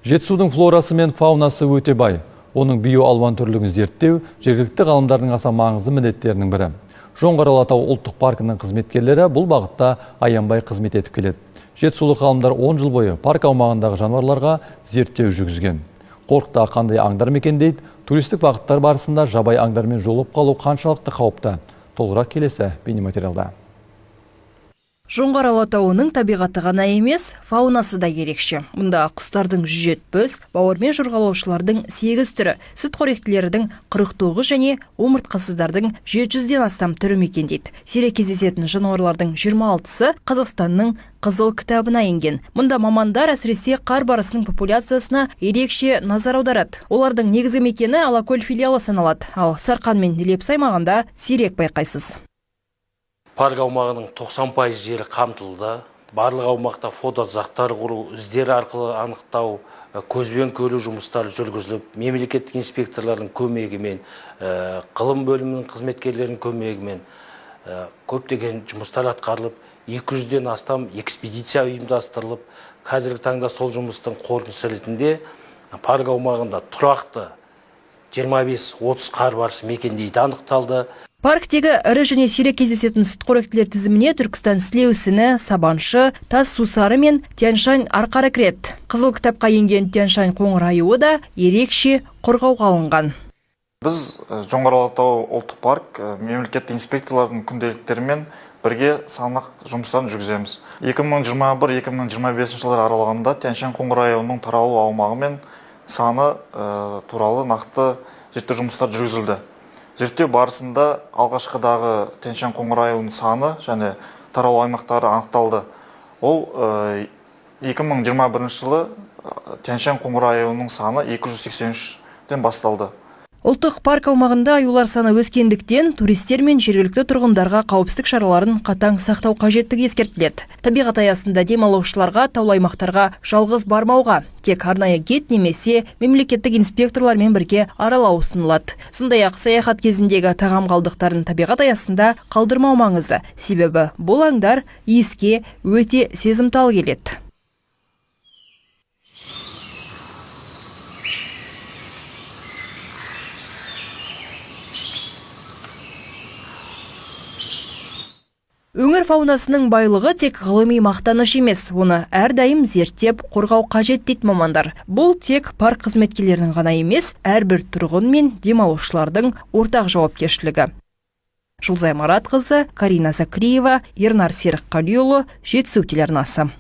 Жетісудың флорасы мен фаунасы өте бай. Оның биоалуан түрлігін зерттеу жергілікті ғалымдардың аса маңызды міндеттерінің бірі. Жоңғар-Алатау ұлттық паркінің қызметкерлері бұл бағытта аянбай қызмет етіп келеді. Жетісулық ғалымдар 10 жыл бойы парк аумағындағы жануарларға зерттеу жүргізген. Қорықта қандай аңдар мекендейді, туристік бағыттар барысында жабай аңдармен жолығып қалу қаншалықты қауіпті? Толығырақ келесі бейнематериалда. Жоңғар-Алатауының табиғаты ғана емес, фаунасы да ерекше. Мұнда құстардың 170, бауырмен жорғалаушылардың 8 түрі, сүтқоректілердің 49 және омыртқасыздардың 700-ден астам түрі мекендейді. Сирек кездесетін жануарлардың 26-сы Қазақстанның Қызыл кітабына енген. Мұнда мамандар әсіресе қар барысының популяциясына ерекше назар аударады. Олардың негізгі мекені Алакөл филиалы саналады, ал Сарқан мен Лепсі аймағында сирек байқайсыз. Парк аумағының 90% жері қамтылды. Барлық аумақта фотозақтар құру, іздер арқылы анықтау, көзбен көру жұмыстары жүргізіліп, мемлекеттік инспекторлардың көмегімен, ғылым бөлімінің қызметкерлерінің көмегімен көптеген жұмыстар атқарылып, 200-ден астам экспедиция ұйымдастырылып, қазіргі таңда сол жұмыстың қорытындысы ретінде парк аумағында тұрақты 25-30 қар барысы мекендейді анықталды. Парктегі ірі және сирек кездесетін сүтқоректілер тізіміне Түркістан сілеусіні, сабаншы, тас сусары мен Тянь-Шань арқары кіреді. Қызыл кітапқа енген Тянь-Шань қоңыр аюы да ерекше қорғауға алынған. Біз Жоңғар-Алатау ұлттық парк мемлекеттік инспекторлардың күнделіктерімен бірге санақ жұмыстарын жүргіземіз. 2021-2025 жылдар аралығында Тянь-Шань қоңыр аюының таралу аумағы мен саны туралы нақты зерттеу жұмыстар жүргізілді. Зерттеу барысында алғашқыдағы Тянь-Шань қоңыр аюының саны және таралу аймақтары анықталды. Ол 2021 жылы Тянь-Шань қоңыр аюының саны 283-ден басталды. Ұлттық парк аумағында аюлар саны өскендіктен туристер мен жергілікті тұрғындарға қауіпсіздік шараларын қатаң сақтау қажеттігі ескертіледі. Табиғат аясында демалушыларға таулы аймақтарға жалғыз бармауға, тек арнайы гид немесе мемлекеттік инспекторлармен бірге аралау ұсынылады. Сондай-ақ саяхат кезіндегі тағам қалдықтарын табиғат аясында қалдырмау маңызды, себебі бұл аңдар иіске өте сезімтал келеді. Өңір фаунасының байлығы тек ғылыми мақтаныш емес, оны әрдайым зерттеп, қорғау қажет дейді мамандар. Бұл тек парк қызметкерлерінің ғана емес, әрбір тұрғын мен демалушылардың ортақ жауапкершілігі. Жұлдызай Маратқызы, Карина Закриева, Ернар Серікқалиұлы, Жетісу телеарнасы.